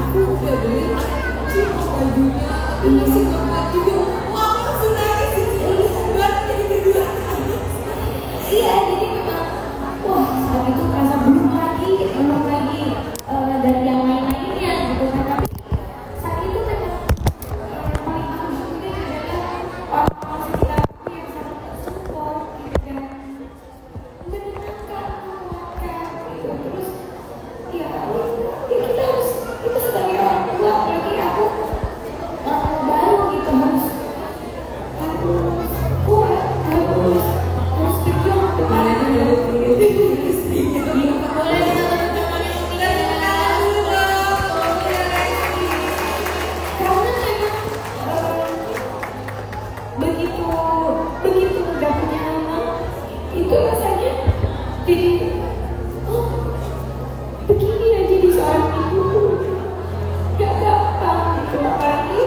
aku udah beli cuma bajunya, tapi masih keempat juga. Wah, langsung nangis sih, banget jadi kedua. Iya, jadi memang wah saat itu terasa belum lagi dari yang lain-lainnya gitu kan. Tapi saat itu memang yang paling aku syukuri adalah orang-orang sekitar aku yang sangat support gitu kan, menenangkan, menguatkan gitu. Terus ya kita harus, kita sebagai orang tua, apalagi aku baru gitu, harus kuat, harus berjuang. Boleh istrinya. Boleh kita teman dulu dong. Karena memang begitu udah punya anak, itu rasanya jadi begini ya, jadi seorang ibu gak gampang gitu. Apalagi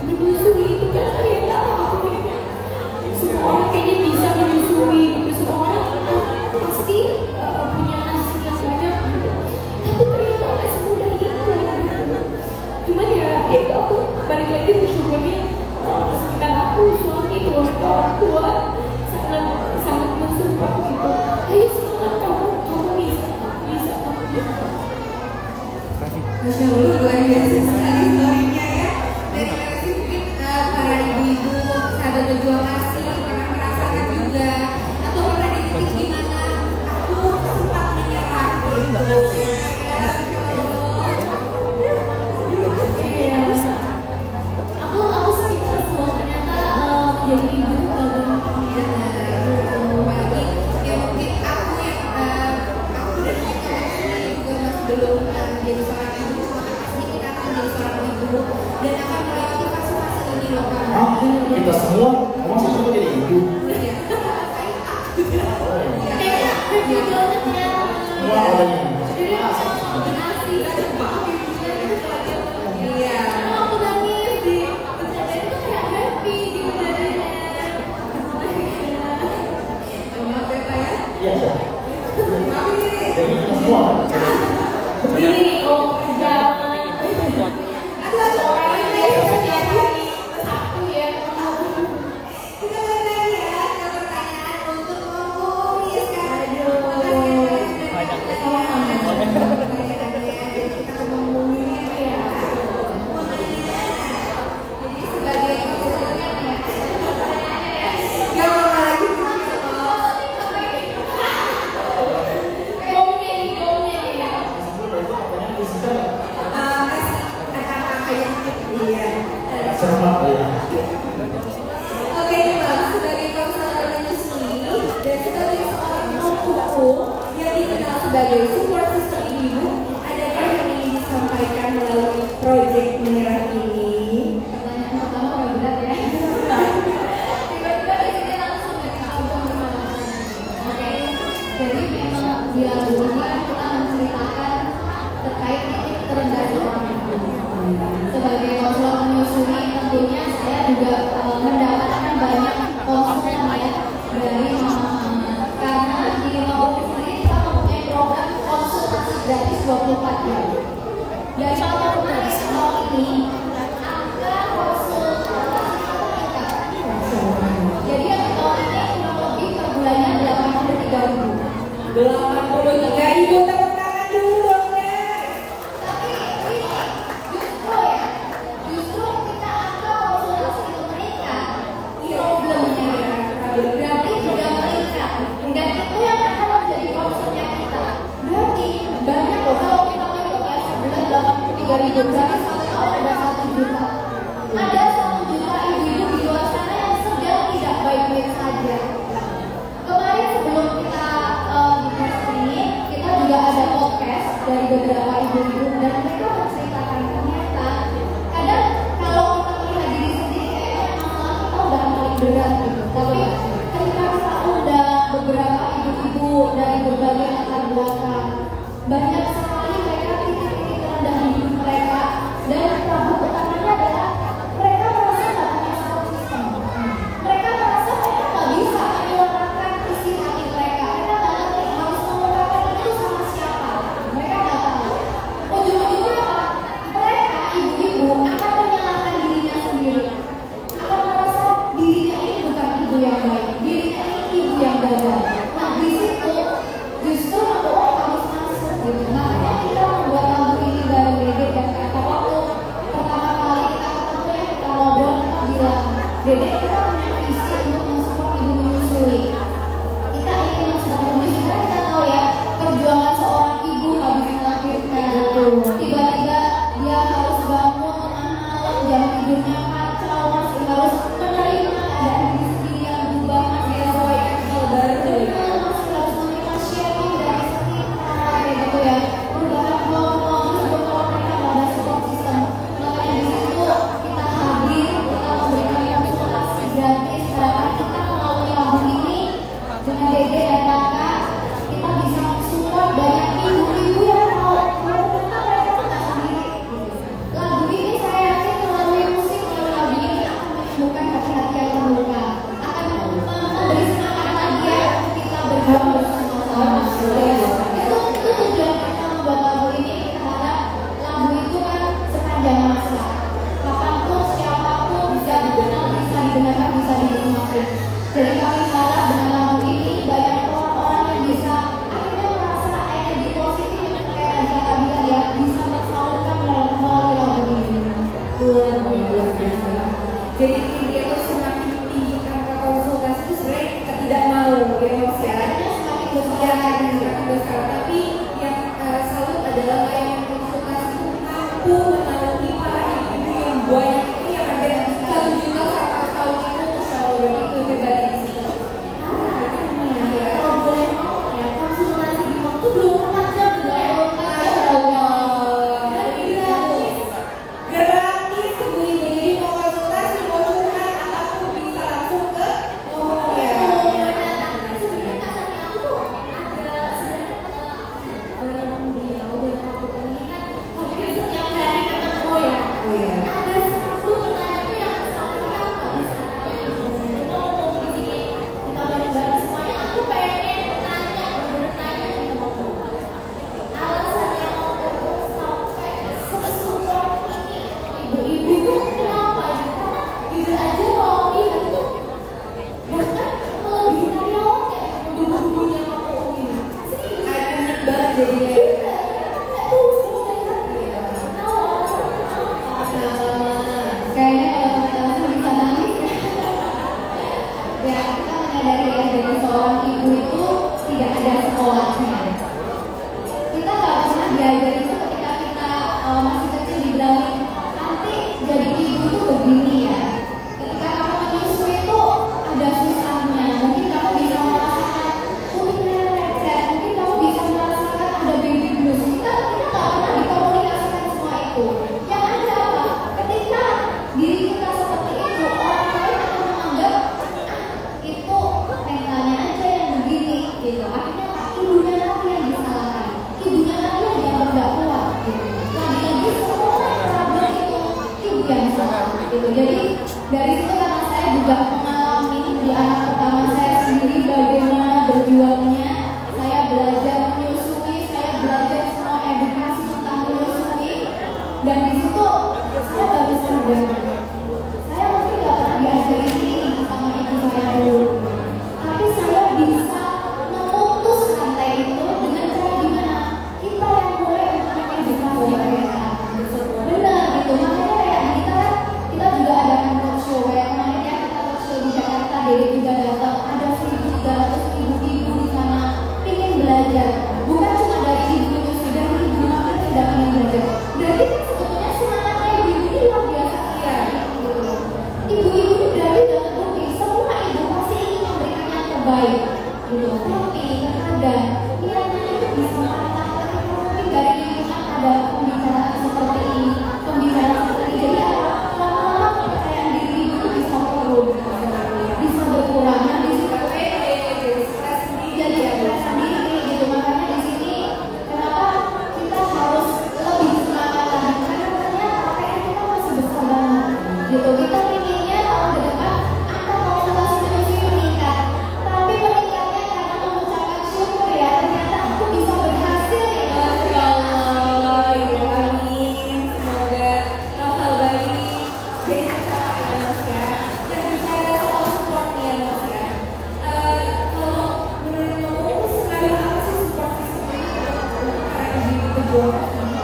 menyusui itu kan ternyata aku semua orang kayaknya bisa menyusui gitu, semua orang pasti punya nasi yang banyak gitu. Tapi ternyata gak semudah itu gitu. Cuman ya itu aku balik lagi bersyukurnya sekitar aku, suami, keluarga, orang tua sangat mensupport gitu. Ayo semangat, kamu bisa. Masya Allah, luar biasa sekali story-nya ya. Dari relasi mungkin para ibu-ibu, sahabat berjuang kasih pernah merasakan juga, atau pernah di titik dimana aku sempat menyerah gitu. Aku speechless loh, ternyata menjadi ibu gak gampang ya. Apalagi ya mungkin aku yang aku dan ini juga masih belum jadi seorang ibu, maka pasti kita akan menjadi seorang ibu dan akan melewati fase-fase ini loh kan. Kita semua semua jadi ibu. Semua orangnya. Iya. Aku nangis di bercanda itu kayak happy di bercandanya. Maaf ya Pak ya. Iya. Maaf ini. Jadi kita semua. Ini jangan. Ada orang yang setiap hari aku ya. Kita balik ya ke pertanyaan untuk Momi sekarang. Kita ke Momi ya. Jadi sebagai gak apa lagi Sermat ya. Oke, Mbak, sebagai konselor menyusui dan sebagai seorang hukum yang dikenal sebagai support system ibu, adakah yang ingin disampaikan melalui proyek merah ini? Pertanyaan pertama paling berat ya. Tiba-tiba di sini langsung ya untuk bermalam. Oke, jadi memang di lagu ini kan kita menceritakan terkait titik terendah seorang ibu. Sebagai konselor menyusui, tentunya saya juga mendapatkan banyak konsumen ya dari mama-mama. Karena di Mawar sendiri kita mempunyai program konsultasi gratis 24 jam. Dan kalau menarik soal ini, angka konsultasi kita. Jadi yang tahun ini kurang lebih per bulannya 83.000. 83.000, tepuk tangan dulu dong guys. Tapi ini justru kita angka konsultasi itu meningkat. Problemnya berarti sudah meningkat. Dan itu yang akan menjadi concernnya kita. Berarti banyak loh kalau kita melihat ya sebulan 83.000 berarti satu tahun ada 1 juta. Ada 1 juta ibu-ibu di luar sana yang sedang tidak baik-baik saja. Kemarin sebelum kita di press ini, kita juga ada podcast dari beberapa ibu-ibu dan mereka menceritakan ternyata kadang kalau kita melihat diri sendiri kayaknya masalah kita udah paling berat gitu. Tapi ketika kita undang beberapa ibu-ibu dari berbagai latar belakang, banyak sekali mereka titik-titik terendah di hidup mereka dan problem utamanya adalah mereka merasa nggak punya support system. Mereka merasa mereka nggak bisa menyuarakan isi hati mereka. Mereka nggak ngerti harus mengungkapkan itu sama siapa. Mereka nggak tahu. layanan konsultasi itu mampu menaungi para ibu yang banyak ini yang ada 1 juta satu tahun itu selalu itu hebat di situ. Kalau boleh ya konsultasi di waktu belum pernah jam gratis ibu-ibu, jadi mau konsultasi mau curhat apapun bisa langsung ke Jadi dari situ karena saya juga mengalami di anak pertama saya sendiri bagaimana berjuangnya, saya belajar menyusui, saya belajar semua edukasi tentang menyusui, dan di situ saya baru sadar saya mungkin nggak pernah diajarin ini sama ibu saya dulu, tapi saya bisa memutus rantai itu dengan cara gimana kita yang mulai untuk edukasi mereka. Benar gitu, makanya kayak kita juga ada talk show kayak kemarin ya, kita talk show di Jakarta, Dede juga datang, ada 1.300 ibu-ibu di sana ingin belajar, bukan cuma dari ibu itu sudah ibu makin tidak ingin belajar, berarti kan sebetulnya semangatnya ibu-ibu ini luar biasa ya gitu. Ibu-ibu ini berarti dalam bukti semua ibu pasti ingin memberikan yang terbaik gitu, tapi terkadang kiranya itu bisa mengatakan mungkin dari lingkungan ada pembicaraan seperti ini, pembicaraan seperti ini, jadi lama-lama kepercayaan diri itu bisa turun, bisa berkurang. Nah di situ jadi stres sendiri gitu. Makanya di sini kenapa kita harus lebih semangat lagi, karena ternyata KPR kita masih besar banget gitu. Kita inginnya tahun depan angka konsultasi manusia meningkat, tapi meningkatnya karena mengucapkan syukur ya, ternyata aku bisa berhasil ya. Masya Allah, ya amin. Semoga hal baik jadi sesuatu ya Mas ya. Dan bicara soal support nih ya Mas ya. Kalau menurut kamu sekali apa sih support system ini para ibu pejuang ini?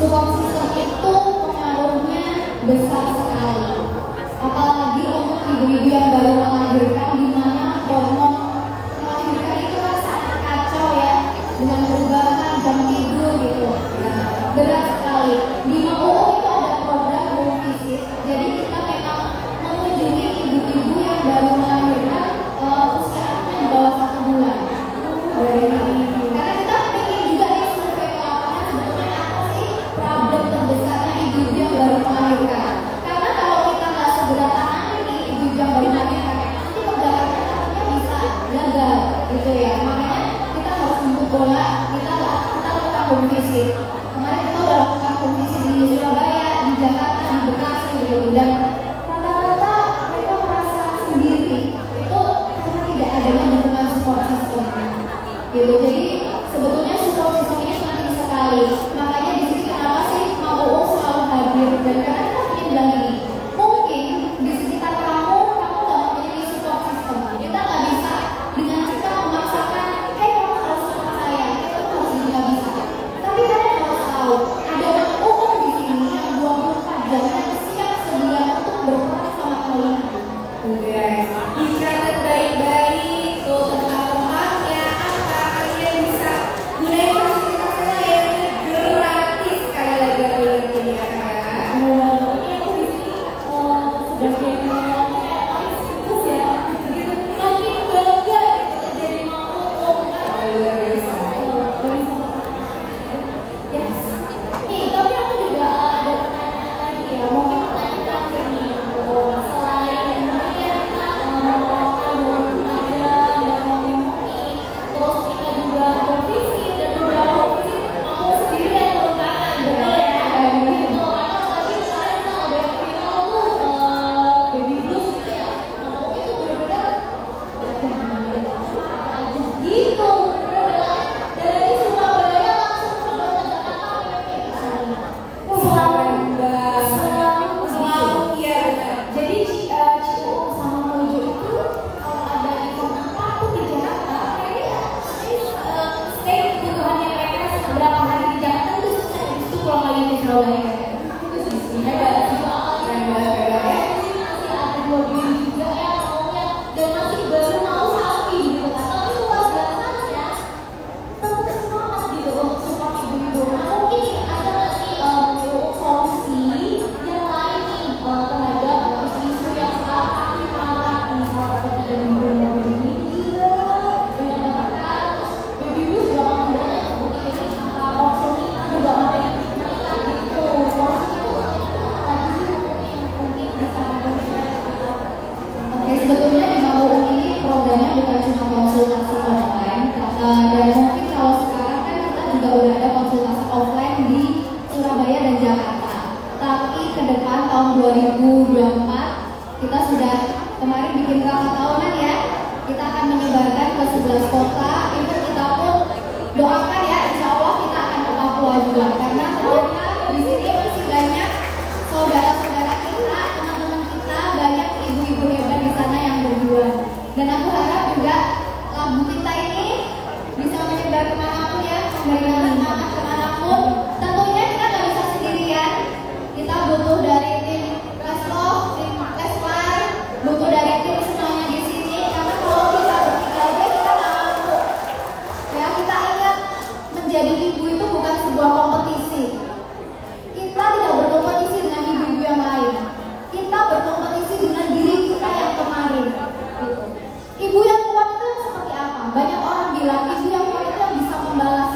Support system itu pengaruhnya besar sekali, apalagi untuk ibu-ibu yang baru melahirkan, di mana hormon melahirkan itu kan sangat kacau ya, dengan perubahan jam tidur gitu, berat sekali. Di MUU itu ada program home visit, jadi kita memang mengunjungi ibu-ibu yang baru melahirkan usianya di bawah 1 bulan. Karena kita ingin juga nih survei ke lapangan sebetulnya apa sih problem terbesarnya ibu-ibu yang baru melahirkan. Karena kalau kita nggak segera tangani nih ibu-ibu yang baru melahirkan, nanti pergerakannya nantinya bisa gagal gitu ya. Makanya kita harus jemput bola, kita lakukan home visit. Kemarin kita udah lakukan home visit di Surabaya, di Jakarta, di Bekasi gitu, dan rata-rata mereka merasa sendiri itu karena tidak adanya dukungan support system gitu. Jadi sebetulnya support system ini penting sekali. Makanya di sini kenapa sih MUU selalu hadir, dan karena kita ingin bilang ini, mungkin di sekitar kamu nggak memiliki support system. Kita nggak bisa dengan kita memaksakan, hey kamu harus sama saya, kamu harus juga bisa. Tapi kalian harus tahu ada MUU di sini yang 24 jam yang siap sedia untuk berperan sama kalian. Udah, dicatat baik-baik tuh tentang tempatnya apa, kalian bisa Surabaya. Itu sih hebat sih. Masih ada 2 game juga yang maunya dan masih baru mau sapi gitu kan. Tapi luar biasa ya. Tetap semangat gitu untuk support ibu-ibu. Nah, mungkin ada lagi solusi yang lain nih terhadap isu-isu yang sekarang aktif marak nih kalau kita ibu yang begini gila banyak banget baby blues juga mau banyak mungkin ini opsi juga mau banyak gitu solusi itu mungkin bisa oke, sebetulnya di Mau ini programnya bukan cuma konsultasi online dan mungkin kalau sekarang kan kita juga udah ada konsultasi offline di Surabaya dan Jakarta. Tapi ke depan tahun 2024 kita sudah kemarin bikin rapat tahunan ya. Kita akan menyebarkan ke 11 kota. Itu kita pun doakan ya, insya Allah kita akan ke Papua juga. Karena ternyata di sini masih banyak saudara-saudara kita, teman-teman kita, banyak ibu-ibu hebat di sana yang berjuang. Dan aku harap juga lagu kita ini bisa menyebar kemanapun ya, memberikan semangat kemanapun. Tentunya kita nggak bisa sendirian. Kita butuh dari tim Leslov, tim Leslar, butuh dari tim semuanya di sini. Karena kalau kita bertiga aja kita nggak mampu. Ya kita ingat menjadi ibu itu bukan sebuah kompetisi. Kita tidak berkompetisi dengan ibu-ibu yang lain. Kita berkompetisi dengan diri kita yang kemarin. Gitu. Ibu yang kuat itu seperti apa? Banyak orang bilang ibu yang kuat itu yang bisa membalas.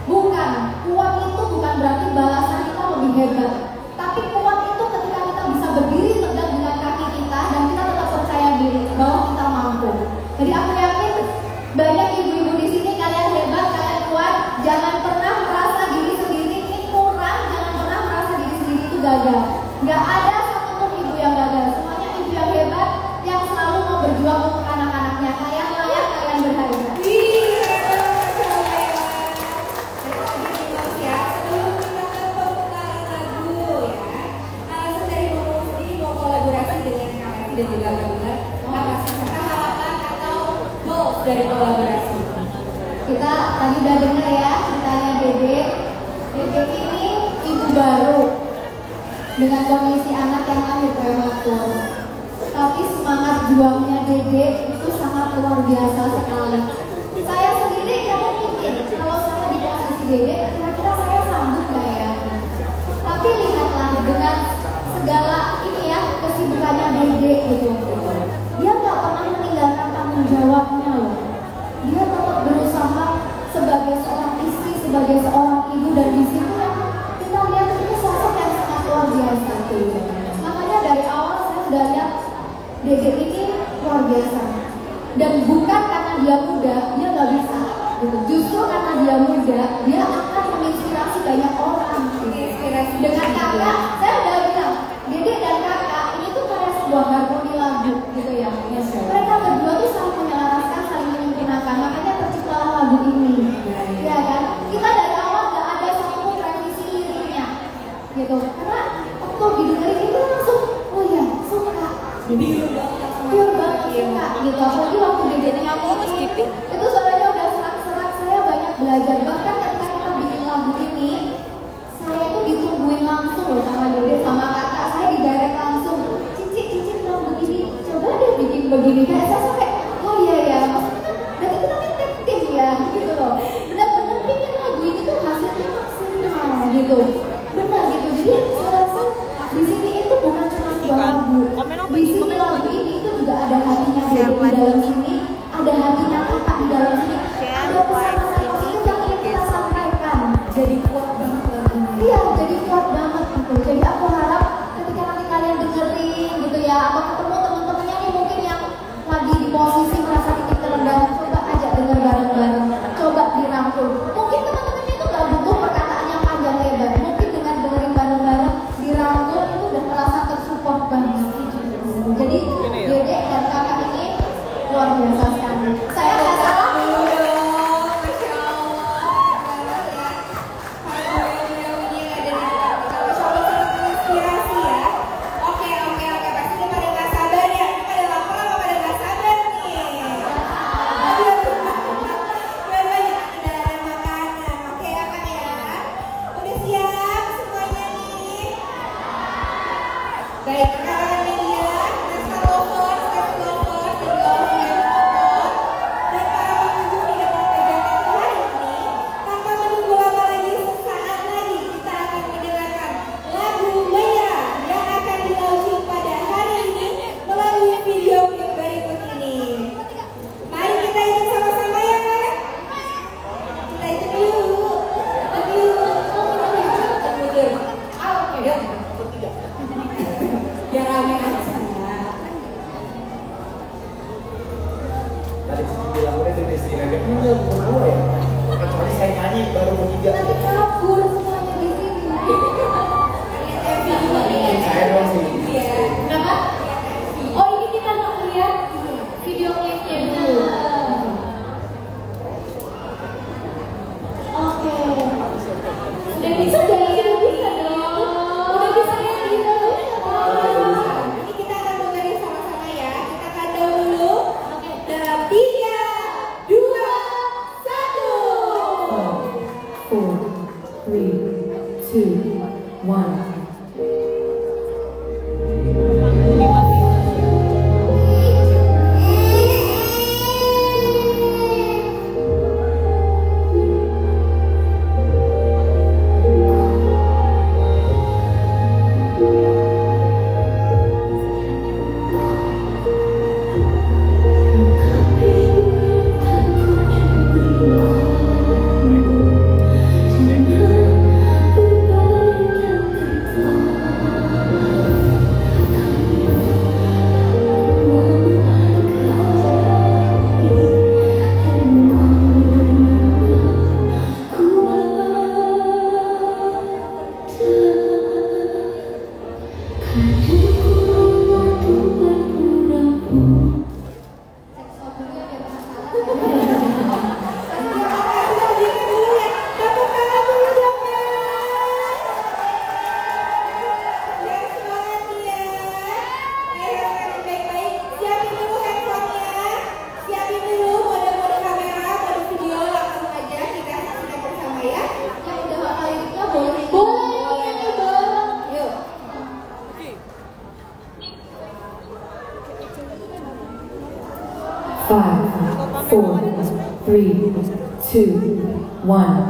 Bukan, kuat itu bukan berarti balasan kita lebih hebat. Tapi kuat itu ketika kita bisa berdiri tegak dengan kaki kita dan kita tetap percaya diri bahwa kita mampu. Jadi aku yakin banyak ibu-ibu di sini kalian hebat, kalian kuat. Jangan pernah merasa diri sendiri ini kurang, jangan pernah merasa diri sendiri itu gagal. Gak ada satupun ibu yang gagal. Semuanya ibu yang hebat yang selalu mau berjuang untuk anak-anaknya. Kalian layak, kalian berharga. Dan juga benar apa harapan atau goals dari kolaborasi. Kita tadi udah dengar ya ceritanya Dede. Dede ini ibu baru dengan kondisi anak yang lahir prematur. Tapi semangat juangnya Dede itu sangat luar biasa sekali. Saya sendiri jangan mungkin kalau saya di posisi Dede, kira-kira saya sanggup nggak ya? Tapi lihatlah dengan segala ini ya kesibukannya Dede gitu. Dia nggak pernah meninggalkan tanggung jawabnya loh. Dia tetap berusaha sebagai seorang istri, sebagai seorang ibu, dan di situ ya kita lihat itu sosok yang sangat luar biasa gitu. Makanya dari awal saya sudah lihat Dede ini luar biasa. Dan bukan karena dia muda, dia nggak bisa. Gitu. Justru karena dia muda, dia akan menginspirasi banyak orang. Dengan kakak, saya udah bilang, Dede dan kakak ini tuh kayak sebuah harmoni lagu gitu ya. Mereka berdua tuh saling menyelaraskan, saling menyempurnakan, makanya terciptalah lagu ini. Ya kan? Kita dari awal gak ada satupun revisi liriknya, gitu. Karena waktu didengerin itu langsung, oh ya suka. Pure banget suka, gitu. Apalagi waktu Dede nyanyi itu suaranya udah serak-serak, saya banyak belajar. Bahkan ketika kita bikin lagu ini, saya tuh ditungguin langsung loh sama Dede sama kakak. Saya didirect langsung, Cici mau begini, coba deh bikin begini. Kayak saya sampai, oh iya ya, berarti kita kan tim ya, gitu loh. Benar-benar bikin lagu ini tuh hasilnya maksimal gitu. Benar gitu. Jadi saya rasa di sini itu bukan cuma sebuah lagu. Di sini lagu ini itu juga ada hatinya Dede di dalam sini, ada hatinya kakak di dalam sini, ada pesan-pesan positif yang ingin kita sampaikan. Jadi kuat banget lagu ini. Iya, jadi kuat banget gitu. Jadi aku harap ketika nanti kalian dengerin gitu ya, atau ketemu teman-temannya nih mungkin yang lagi di posisi merasa titik terendah, coba aja denger bareng-bareng, coba dirangkul. Mungkin teman-temannya itu gak butuh perkataan yang panjang lebar, mungkin dengan dengerin bareng-bareng dirangkul itu udah merasa tersupport banget. Jadi Dede dan kakak ini luar bisa dong. Udah bisa ya gitu. Ini kita akan dengerin sama-sama ya. Kita kado dulu. Dalam 3, 2, 1. 4, 3, 2, 1. Five, 4, 3, 2, 1.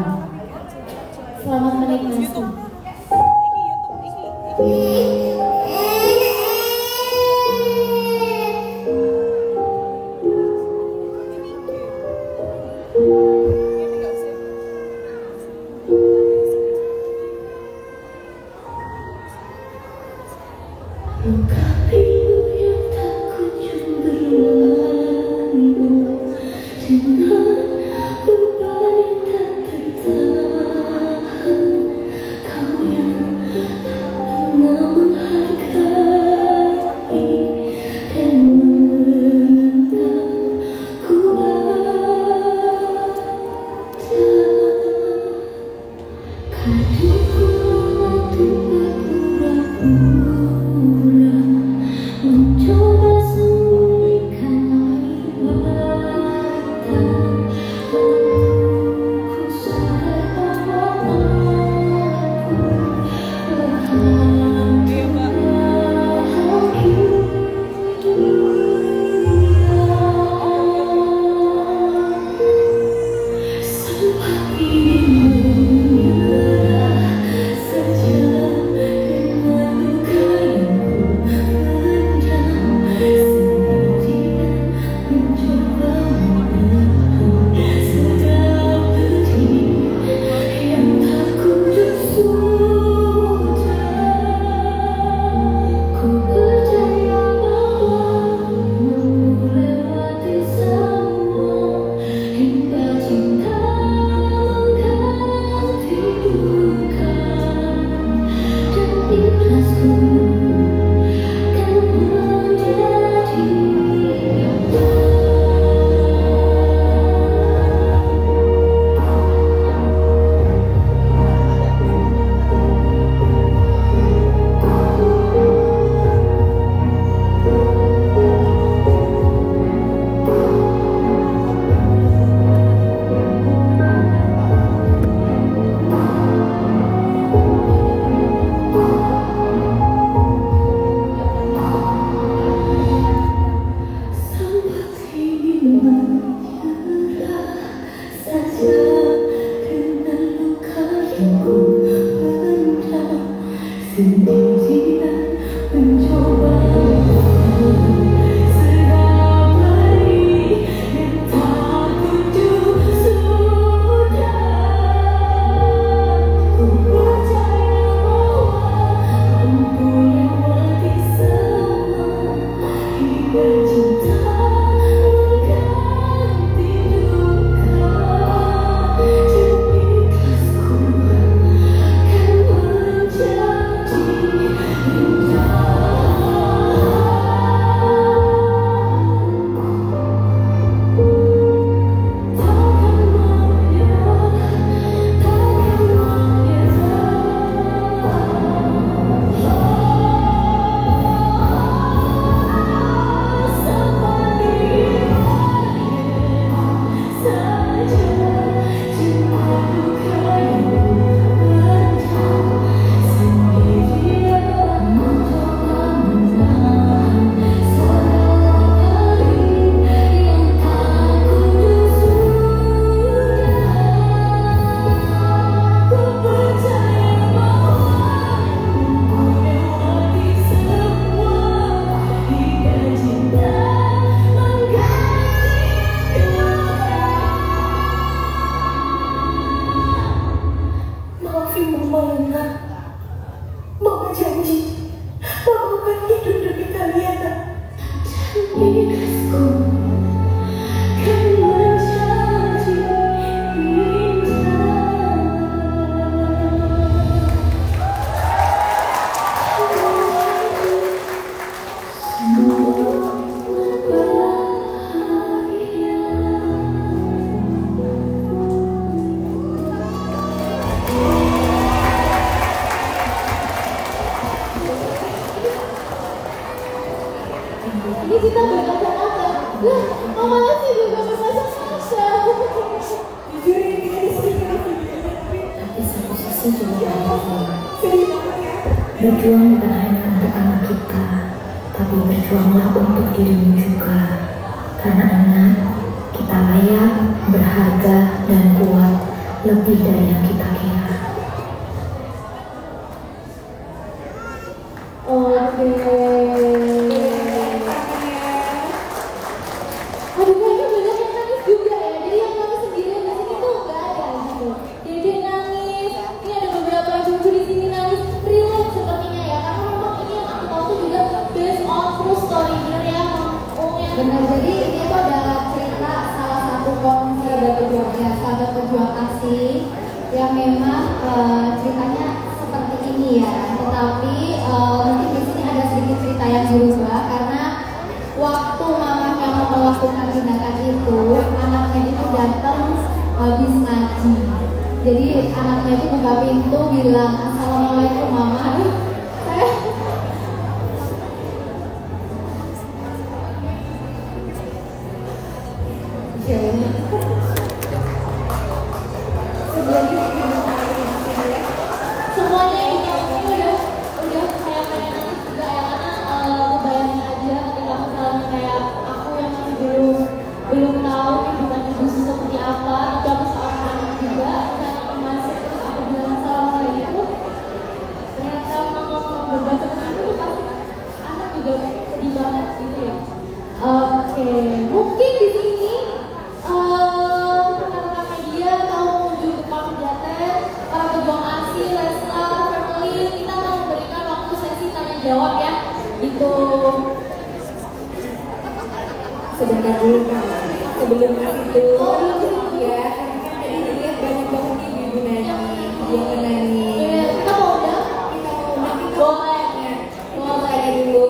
Selamat menikmati. Mama, Mama janji, Mama akan hidup demi kalian. Ini kasku, kamu janji ini kita berkata-kata, lah, Mama Lesti juga bermasak-masak. Jujur ini kita disini. Tapi satu sisi juga ada. Berjuang bukan hanya untuk anak kita, tapi berjuanglah untuk dirimu juga. Karena anak kita layak, berharga, dan kuat lebih dari yang kita kira. Oke. Aduh, kayaknya banyak yang nangis juga ya. Jadi yang nangis sendirian di sini tuh nggak ada gitu. Dede nangis. Ini ada beberapa ibu di sini nangis. Relate sepertinya ya. Karena memang ini yang aku tahu tuh juga based on true story, bener ya, Benar. Jadi ini tuh adalah cerita salah satu sahabat pejuang ya, sahabat pejuang asing yang memang ceritanya seperti ini ya. Tetapi mungkin di sini ada sedikit cerita yang berubah karena waktu mamanya mau melakukan tindakan itu, anaknya itu datang habis ngaji. Jadi anaknya itu buka pintu bilang, "Assalamualaikum Mama." Aduh, saya semuanya ini udah kayak nangis juga ya, karena ngebayangin aja ketika misalnya kayak aku yang masih belum tahu kehidupan ibu seperti apa, atau aku seorang anak juga misalnya masuk terus aku bilang assalamualaikum, ternyata ngomong berbahasa Inggris itu pasti anak juga sedih banget gitu ya. Oke, mungkin di sini rekan-rekan media mau menuju ke Pak Jaten, para pejuang ASI, Leslar, family, kita mau memberikan waktu sesi tanya jawab ya. Itu Sebentar dulu Kak, sebelum itu ya, karena kan tadi dilihat banyak banget nih Ibu Nani, Ibu Nani. kita mau udah boleh. Ada dulu,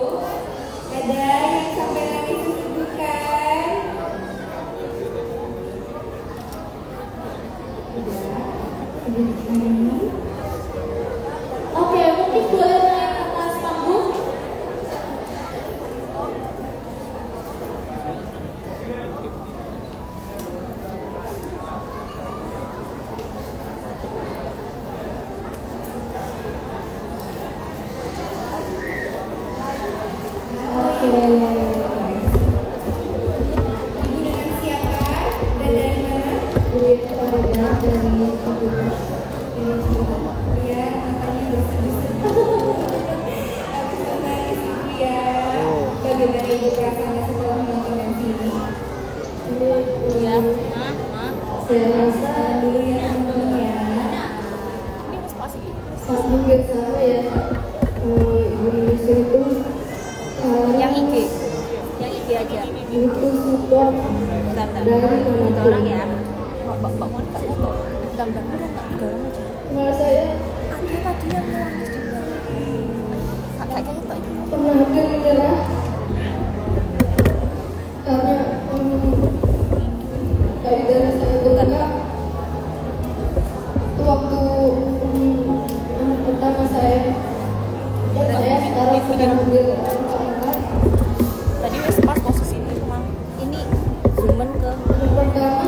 ada yang sampai nangis bukan? Oke, mungkin boleh naik ke atas panggung. Oke. Ibu dengan siapa dan dari mana? Duit pada dari Kabupaten. Ya, matanya bersedih-sedih. Aku nangis Ibu ya. Bagaimana Ibu perasaannya setelah menonton sini? Saya rasa Dulu ya teman-teman ya. pas mungkin sama ya, Ibu Indonesia itu Yang IG aja. butuh support Bentar. dari Tiga orang manapun. ya. Mbak mau kasih foto. Bentar. Udah nggak 3 orang aja. Malah saya Ada tadi yang nangis juga. Kayaknya itu aja. pernah hampir menyerah karena payudara saya bengkak waktu anak pertama saya, dan saya sekarang sedang berangkat. Tadi wes pas posisi ini memang ini zoomen ke Anak pertama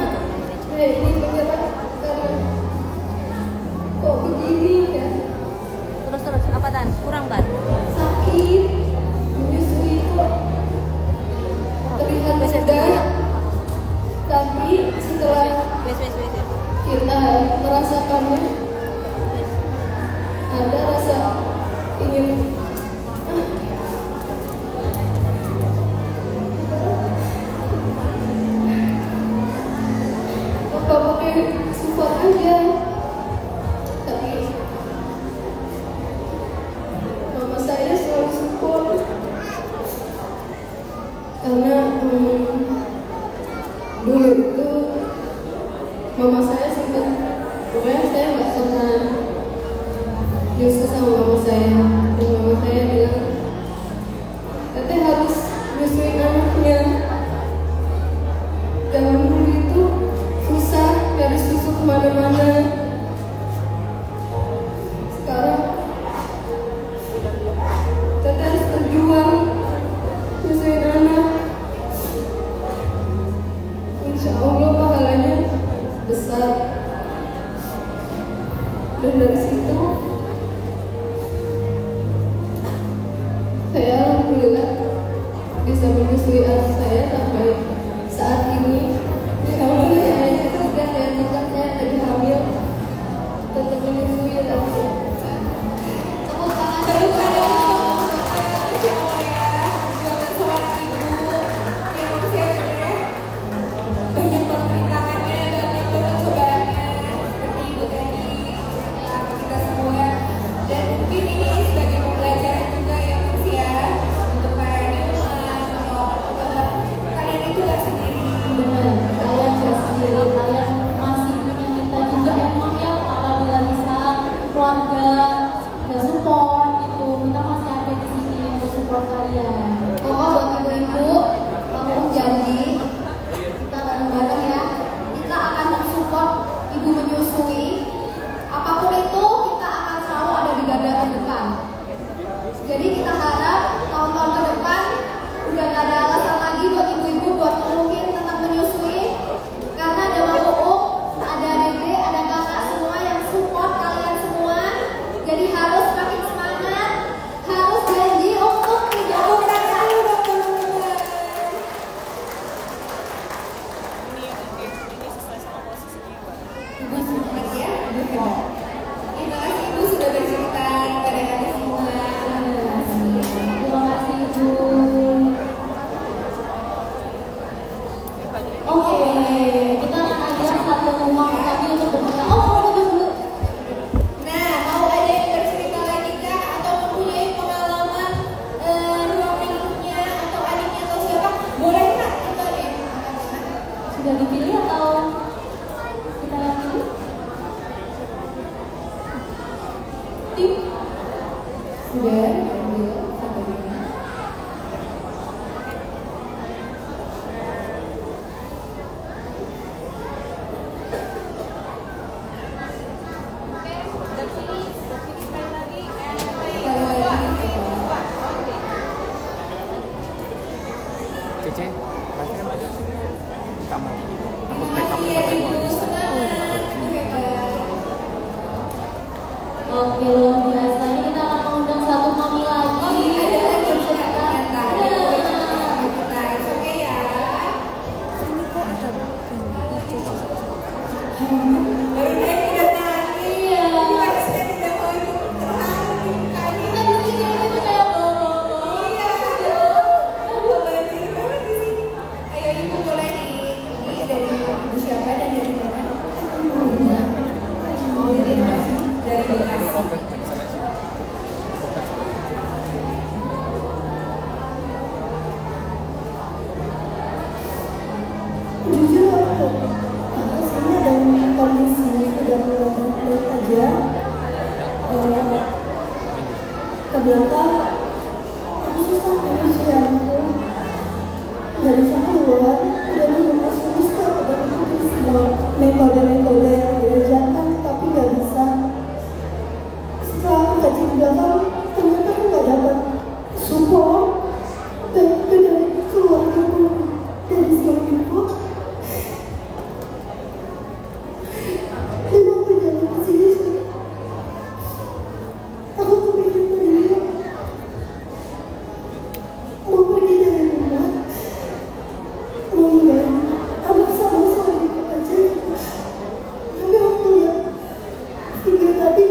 saya ini menyerah karena kok begini ya, terus apa Tan? Kurang Tan? sakit, menyusui kok terlihat mudah, tapi setelah Wes. kita merasakannya ada rasa ingin apa pakai support aja, tapi Yusuf sama mama saya, dan mama saya bilang teteh harus nyusuin anaknya. Zaman dulu itu susah cari susu kemana-mana. Sekarang teteh harus berjuang nyusuin anak. Insya Allah pahalanya besar. Dan dari situ saya alhamdulillah bisa menyusui anak saya sampai saat ini. Ya Allah, saya sudah dan bukan saya lagi hamil, tetap menyusui anak saya. Tepuk tangan dulu. Banyak permintaannya dan banyak cobaannya seperti Ibu tadi, kita semua. Dan mungkin ini sebagai pembelajaran juga ya Mas ya, untuk para newman atau kalian itu gak sendiri. Benar, kalian gak sendiri, kalian masih punya kita juga emang ya. Apabila bisa keluarga gak support gitu, kita masih ada di sini untuk support kalian. Buat ibu-ibu, Kamu janji kita bareng-bareng ya, kita akan mensupport ibu menyusui. Apapun itu kita akan selalu ada di garda terdepan. Jadi kita harap tahun-tahun ke depan udah gak ada alasan lagi buat ibu-ibu buat ngeluhin tentang menyusui, karena ada Mama Uuk, ada Dede, ada kakak semua yang support kalian semua. Jadi harus makin semangat, harus janji untuk tidak Ibu semangat ya, Ibu hebat. Terima kasih Ibu sudah bercerita kepada kami semua. Terima kasih Ibu. Oke, kita akan ajak satu rumah lagi untuk bercerita. Oh, foto dulu. Nah, mau ada yang bercerita lagi kah? Atau mempunyai pengalaman ruang minumnya atau adiknya atau siapa? Boleh kak? Itu ada yang Sudah dipilih atau kita lagi? Tim. sudah ambil satu ini. Cece, berarti kan kamar. Aku Terima backup kasih ya sampai Ibu, mau. semangat, Ibu hebat. Oke, luar biasa. Ini kita akan mengundang satu mami lagi. Oh iya, ada lagi Bercerita. ternyata. Kita, oke ya. Baru naik udah nangis. Iya. Gimana sih tidak mau ikut terharu kali. Kita di sini itu kayak bawa-bawa. Boleh diri banget di sini. Ayo Ibu boleh ini dari Ibu siapa dan dari mana? Dari Bekasi. Jujur aku saya dalam kondisi sudah mulai baik aja ke belakang aku susah manusiaku dari sana keluar udah menemukan susah udah ikuti semua metode-metode yang diajarkan tapi nggak bisa. Setelah aku kaji ke belakang ternyata aku nggak dapat support dari keluarga dari suamiku. Memang berjalan ke sini. Aku kepikir tadi mau pergi dari rumah, mau ninggalin anak sama suamiku aja. Tapi aku lihat video tadi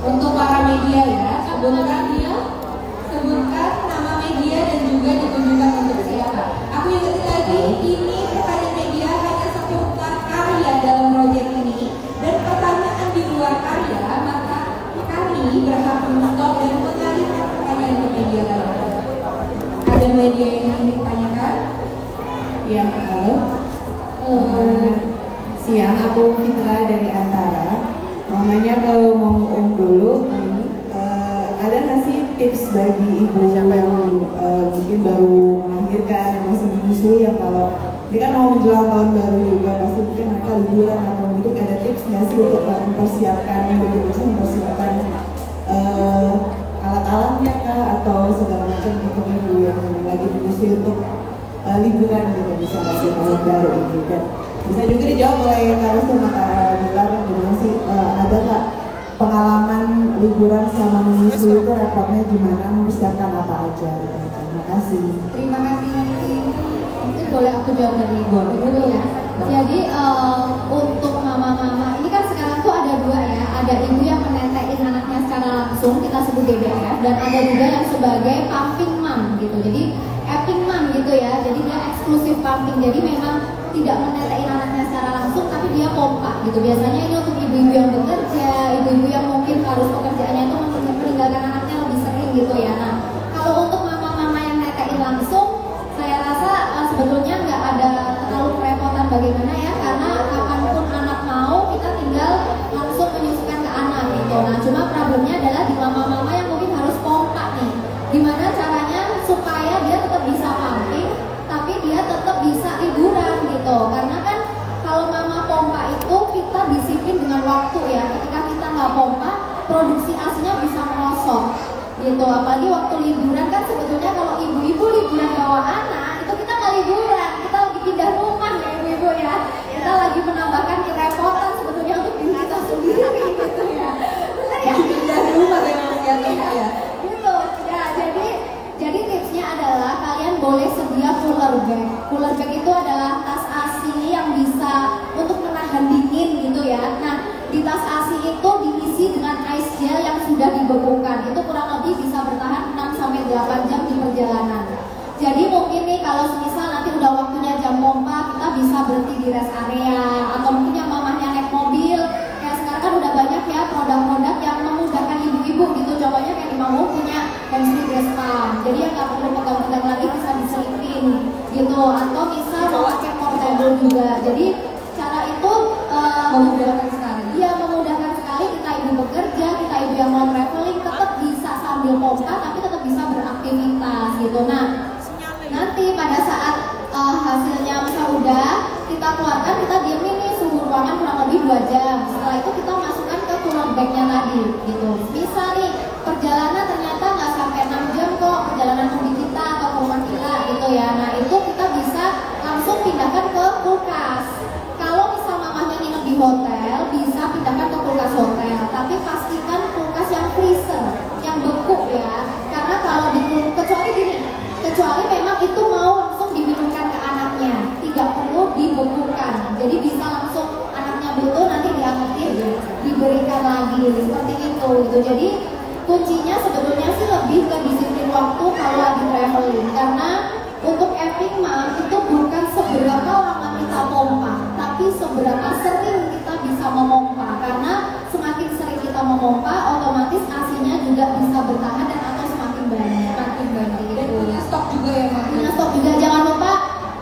Untuk para media ya, sebutkan nama media dan juga ditunjukkan untuk siapa. Aku ingetin lagi, ini pertanyaan media hanya seputar karya dalam proyek ini, dan pertanyaan di luar karya maka kami berhak menstop dan mengalihkan pertanyaan ke media lain. Ada media yang ingin ditanyakan? Ya, halo. Siang, aku Fitra dari Antara. Namanya kalau mau dulu, ada nggak sih tips bagi ibu yang mungkin baru melahirkan, yang masih menyusui, yang kalau ini kan mau menjelang tahun baru juga, pasti mungkin mereka liburan atau mungkin ada tips nggak sih untuk mempersiapkan, bagaimana mempersiapkan alat-alatnya kah atau segala macam untuk ibu yang lagi menyusui untuk liburan gitu, misalnya di tahun baru ini. Dan bisa juga dijawab oleh Kak sama Kak Bilar, gimana sih, ada nggak pengalaman liburan selama menyusui itu repotnya gimana, mempersiapkan apa aja? Terima kasih. Terima kasih Nanti. Mungkin boleh aku jawab dari dulu ya. Jadi untuk mama-mama ini kan sekarang tuh ada dua ya, ada ibu yang menetein anaknya secara langsung, kita sebut DBF, dan ada juga yang sebagai pumping mom gitu. Jadi acting mom gitu ya. Jadi dia eksklusif pumping. Jadi memang tidak menetein anaknya secara langsung, tapi dia pompa gitu. Biasanya ini untuk ibu-ibu yang bekerja, ibu-ibu yang mungkin harus pekerjaannya itu meninggalkan anaknya lebih sering gitu ya. Nah, kalau untuk mama-mama yang netein langsung, saya rasa sebetulnya nggak ada terlalu kerepotan bagaimana ya, karena kapanpun anak mau, kita tinggal langsung menyusukan ke anak gitu. Nah, cuma problemnya adalah di mama-mama yang mungkin harus pompa nih. Gimana caranya supaya dia tetap bisa pumping, tapi dia tetap bisa liburan gitu. Karena kan waktu ya, ketika kita nggak pompa, produksi ASINya bisa merosot gitu. Apalagi waktu liburan kan sebetulnya kalau ibu-ibu liburan bawa anak, itu kita nggak liburan, kita lagi pindah rumah ya ibu-ibu ya. Kita lagi menambahkan kerepotan sebetulnya untuk diri kita sendiri gitu ya. Benar ya? Pindah rumah memang ya. Gitu. Ya, jadi tipsnya adalah kalian boleh sedia cooler bag. Cooler bag itu adalah tas ASI yang bisa untuk menahan dingin gitu ya. Nah, di tas ASI itu diisi dengan ice gel yang sudah dibekukan. Itu kurang lebih bisa bertahan 6-8 jam di perjalanan. Jadi mungkin nih kalau semisal nanti udah waktunya jam pompa, kita bisa berhenti di rest area, atau mungkin yang mamahnya naik mobil. Kayak sekarang kan udah banyak ya produk-produk yang memudahkan ibu-ibu gitu. Contohnya kayak di Mamou punya hamstring breast pump. Jadi yang nggak perlu pegang-pegang lagi, bisa diselipin gitu. Atau misal mau pakai portable juga. Jadi cara itu memudahkan sekali. Iya, memudahkan sekali. Kita ibu bekerja, kita ibu yang mau traveling tetap bisa sambil pompa, tapi tetap bisa beraktivitas gitu. Nah, nanti pada saat hasilnya misal udah kita keluarkan, kita diemin nih suhu ruangan kurang lebih 2 jam. Setelah itu kita masukkan ke cooler bagnya tadi gitu. Bisa nih perjalanan ternyata nggak sampai 6 jam kok perjalanan mudik kita atau ke rumah kita gitu ya. Nah itu kita bisa langsung pindahkan ke kulkas. Kalau misal mamahnya nginep di hotel, bisa pindahkan ke kulkas hotel. Tapi pastikan kulkas yang freezer, yang beku ya. Karena kalau kecuali memang itu mau langsung diminumkan ke anaknya, tidak perlu dibekukan. Jadi bisa langsung anaknya butuh nanti diangetin, diberikan lagi seperti itu gitu. Jadi kuncinya sebetulnya sih lebih ke disiplin waktu kalau lagi traveling. Karena untuk Epic Mom itu bukan seberapa lama kita pompa, tapi seberapa sering kita bisa memompa. Karena semakin sering kita memompa, otomatis ASINya juga bisa bertahan dan atau semakin banyak. Dan punya stok juga ya, Mak. Punya stok juga, jangan lupa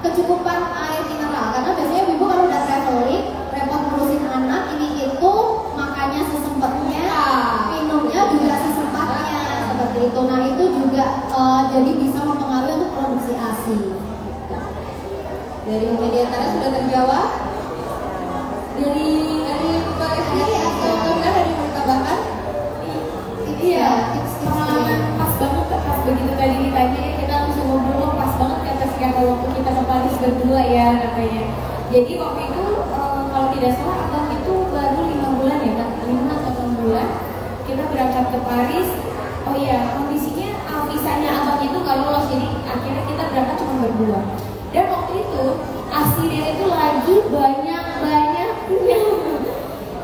kecukupan air mineral. Karena biasanya ibu kalau udah traveling, repot ngurusin anak, ini itu makannya sesempatnya, minumnya juga sesempatnya, seperti itu. Nah itu juga jadi bisa mempengaruhi untuk produksi ASI. Dari Mediantara sudah terjawab. Dari Mbak Esti atau Tunda dari Pertambakan? Iya, pengalaman pas banget pas begitu tadi ditanya kita langsung ngobrol pas banget kata Siapa waktu kita ke Paris berdua ya namanya. Jadi waktu itu kalau tidak salah abang itu baru 5 bulan ya kan, 5 atau 6 bulan kita berangkat ke Paris. Oh iya, kondisinya visanya abang itu nggak lolos, jadi akhirnya kita berangkat cuma berdua. Dan waktu itu ASINnya itu lagi banyak-banyaknya.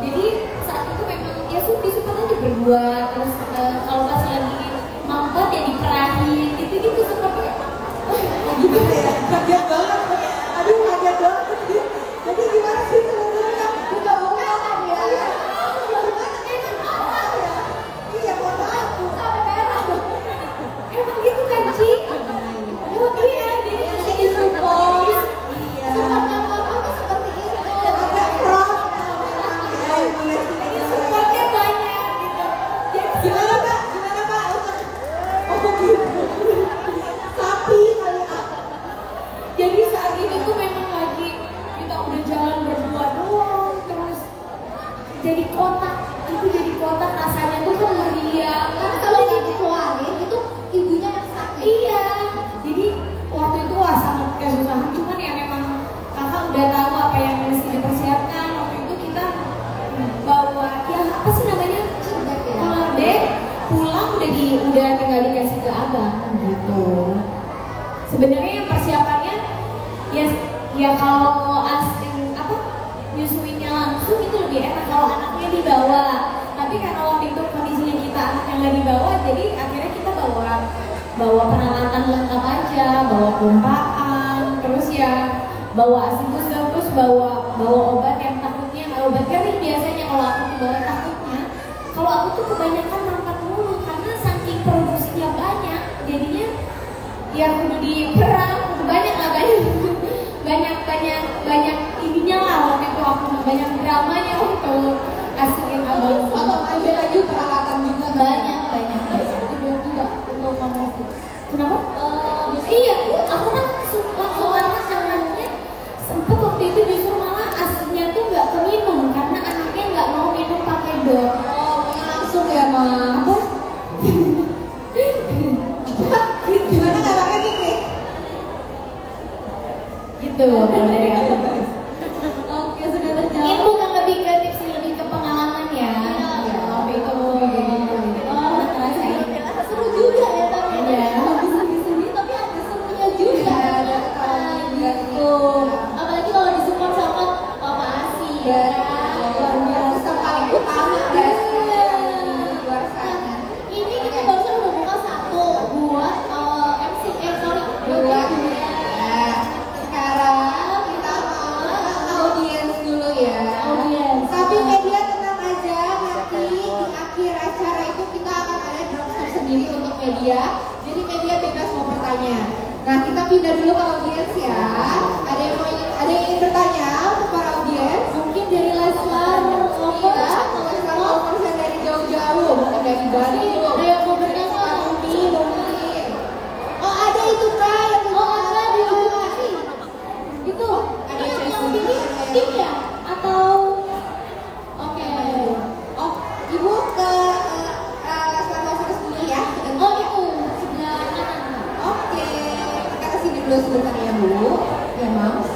Jadi saat itu memang ya suka aja berdua. Terus kalau pas lagi mampet ya diperahin gitu seperti gitu ya, kaget banget. Aduh, kaget banget. Jadi gimana sih sebenarnya? Buka-buka kan ya? Iya, mohon maaf. Sampai merah. emang gitu kan Ci? Oh iya, jadi masih support. Iya. Supportnya mama tuh seperti itu. Agak proud. Supportnya banyak gitu. Jadi Gimana Pak? Gimana Pak? Oh gitu. Sapi kali ah. Jadi saat itu tuh memang lagi kita udah jalan berdua doang, terus jadi kotak, itu jadi kotak rasanya tuh kan meriah. Karena kalau nggak dikeluarin itu ibunya yang sakit. Iya, jadi waktu itu wah sangat kesusahan, cuman ya memang kakak udah tahu apa yang mesti dipersiapkan. Waktu itu kita bawa ya apa sih namanya, cooler bag, pulang udah tinggal dikasih ke abang gitu. Sebenarnya yang persiapannya ya kalau asing apa nyusuinnya langsung itu lebih enak kalau anaknya dibawa. Tapi karena waktu itu kondisinya kita anak yang nggak dibawa, jadi akhirnya kita bawa peralatan lengkap aja, bawa pompaan, terus ya bawa ASI booster, terus bawa obat yang takutnya obat kering biasanya kalau aku tuh bawa takutnya. Kalau aku tuh kebanyakan nampak mulu karena saking produksinya banyak, jadinya ya kudu diperang, kudu banyak banyak ininya lah waktu itu aku banyak dramanya waktu asihin abang. Atau ada lagi peralatan juga banyak juga untuk promosi. Kenapa? Iya, aku kan langsung anaknya sempet waktu itu justru malah aslinya tuh nggak keminum karena anaknya nggak mau minum Itu kalau dari aku. Oke, sudah terjawab. Itu kan lebih ke tips, lebih ke pengalaman ya. Waktu itu Seru juga ya tapi lebih sedih-sedih tapi ada serunya juga. gitu. Apalagi kalau disupport sama Papa Asi ya. Luar biasa paling utama guys di luar sana. Ini kita barusan udah buka satu buat Buat sekarang kita mau audiens dulu ya. Tapi media tenang aja, nanti di akhir acara itu kita akan ada drop sendiri untuk media. Jadi media bebas mau bertanya. Nah kita pindah dulu ke audiens ya. Ada yang ingin bertanya untuk para audiens? Mungkin dari Leslar, Leslar dari jauh-jauh, mungkin dari Bali. Ada yang mau bertanya? Mungkin. Oh ada itu Kak yang Ada di lokasi. Itu ada yang yang pilih tim ya? Atau oke. Oh, Ibu ke Leslar dulu ya. Oh itu sebelah kanan. Oke, kita kesini dulu sebentar ya Bu. Ya Mas.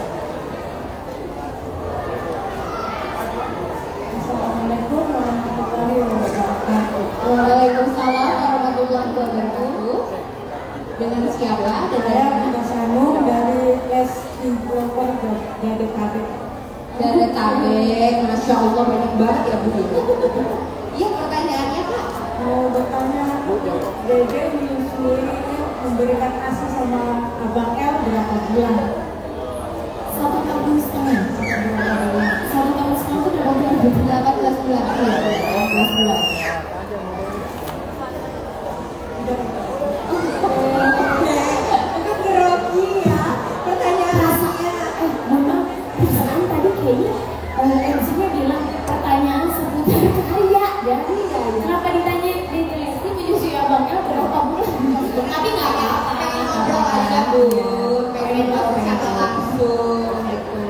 Assalamualaikum warahmatullahi wabarakatuh. Waalaikumsalam warahmatullahi wabarakatuh. Dengan siapa? Saya Mbak Sanur dari Les Developer Jabodetabek. Jabodetabek, Masya Allah banyak banget ya Bu. Iya pertanyaannya Kak. Mau bertanya, Dede menyusui memberikan ASI sama Abang L berapa bulan? 1,5 tahun. 1 tahun setengah itu berapa bulan? 18 bulan. 18 bulan. Itu grogi ya. Pertanyaannya. Mama, perasaan tadi kayaknya MC-nya bilang pertanyaan seputar kaya. Jadi kenapa ditanya Dede Lesti menyusui Abang El berapa bulan? Tapi nggak apa-apa. Pengen ngobrol aja Bu. Pengen ngobrol secara langsung gitu.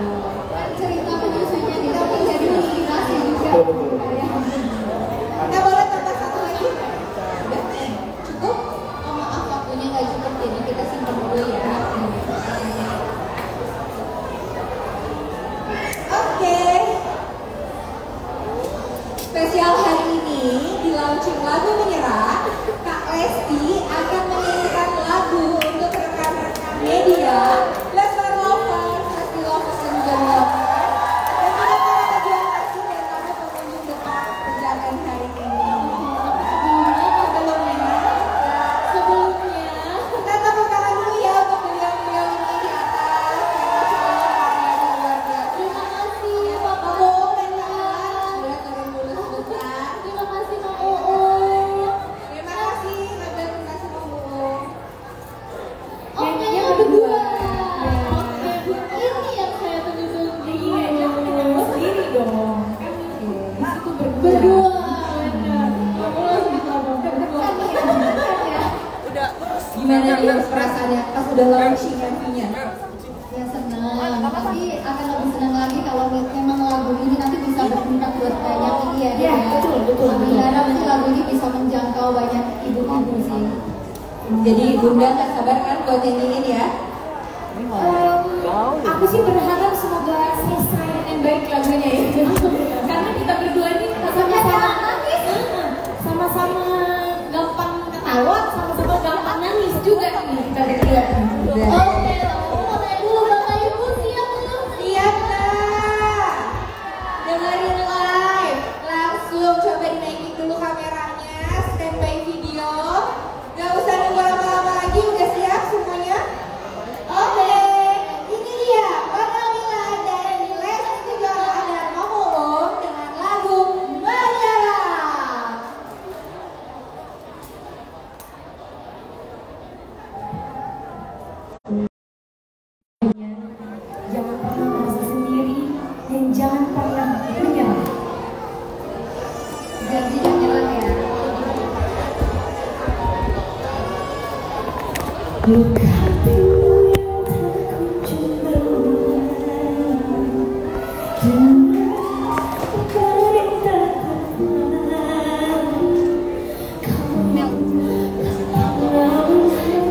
Cerita menyusuinya kita mungkin jadi inspirasi juga. Nah boleh tambah satu lagi? Udah? Cukup? Oh maaf waktunya nggak cukup jadi kita simpan dulu ya. Oke. Spesial hari ini di launching lagu Menyerah, Kak Lesti akan menyanyikan lagu untuk rekan-rekan media, Leslar Lovers, Lesti Lovers dan juga Lovers, dan juga para pejuang kasih dan para pengunjung depan perjalanan hari ini. Sebelumnya Kita tepuk tangan dulu ya untuk beliau-beliau ini di atas. Karyanya luar biasa. terima kasih Papa Pak Boong dan Kak Alan, boleh turun dulu sebentar. Terima kasih Kak Oong. Terima kasih, terima kasih Pak Boong. Oke, yang berdua. Oke, ini yang saya tunggu-tunggu. Iya, jangan sendiri dong. Itu berdua. Aku langsung ditelepon. Gimana dia perasaannya pas udah launching MV-nya? Ya senang, tapi akan lebih senang lagi kalau memang lagu ini nanti bisa berguna buat banyak ya. Ya, betul. Amin, karena nanti lagu ini bisa menjangkau banyak ibu-ibu sih. Jadi Bunda nggak sabar kan buat nyanyiin ya? Aku sih berharap semoga selesai dengan baik lagunya ya. Karena kita berdua ini sama-sama nangis, sama-sama gampang ketawa, sama-sama gampang nangis juga nih kita berdua. Oke, aku mau tanya dulu Bapak Ibu siap belum? Siap Kak. Dengerin live. Langsung coba dinaikin dulu kameranya, standby video. Gak usah nunggu lama-lama lagi, udah siap semuanya? Oke, ini dia Bernamila dan Lesti Kejora dan Mama Om dengan lagu Menyerah. Jangan pernah merasa sendiri dan jangan pernah menyerah. Janji dan nyerah ya. Luka hatimu yang tak kunjung berubah, dengan kering tak pernah. Kamu tak pernah melihat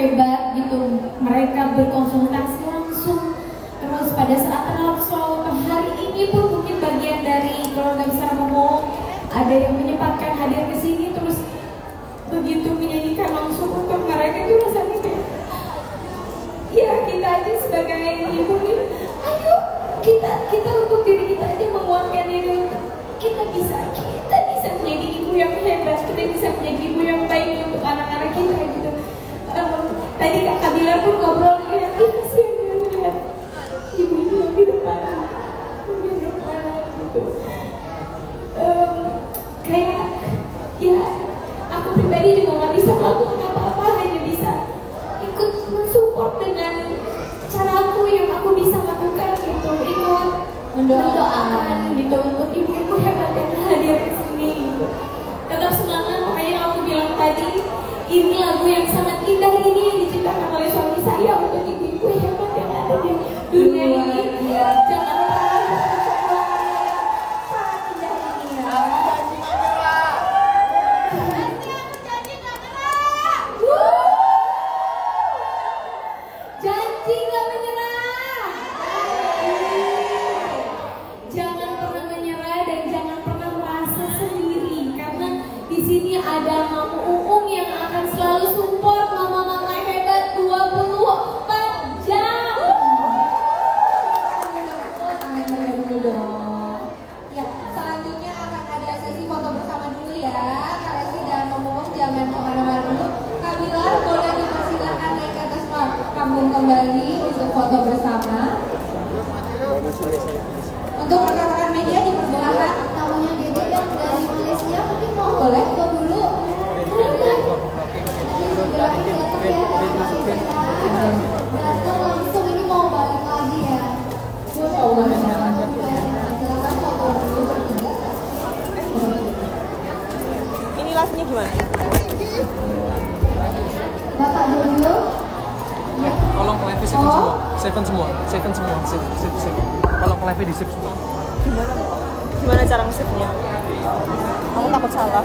hebat gitu, mereka berkonsultasi langsung. Terus pada saat sholat hari ini pun mungkin bagian dari keluarga besar Momo ada yang menyempatkan hadir ke sini, terus begitu menyanyikan langsung untuk mereka itu rasanya kayak, ya kita aja sebagai ibu nih, ayo kita untuk diri kita aja menguatkan diri, kita bisa menjadi ibu yang hebat, kita bisa menjadi ibu yang baik untuk anak-anak kita gitu. Tadi Kak Kabila pun ngobrol kayak, kasihan ya melihat ibu-ibu yang di depan gitu. Kayak ya aku pribadi juga nggak bisa melakukan apa-apa, hanya bisa ikut mensupport dengan cara aku yang aku bisa lakukan gitu, ikut mendoakan gitu untuk ibu-ibu hebat yang hadir di sini gitu. Tetap semangat, makanya aku bilang tadi ini lagu yang sangat indah ini yang diciptakan oleh suami saya. sini ada Mama Uung yang akan selalu support mama-mama hebat 24 jam. Ya, selanjutnya akan ada sesi foto bersama dulu ya. Kak Lesti dan Mama Uung jangan kemana-mana dulu. Kak Bilar boleh dipersilakan naik ke atas panggung kembali untuk foto bersama. Untuk rekan-rekan media dipersilakan. Tamunya Dede yang dari Malaysia mungkin mau Boleh? foto dulu. Datang langsung ini mau balik lagi ya. Silakan foto dulu bertiga. Ini lastnya gimana? Bapak dulu. Tolong live save semua. Tolong live di save semua. Gimana cara nge-save-nya? Aku takut salah.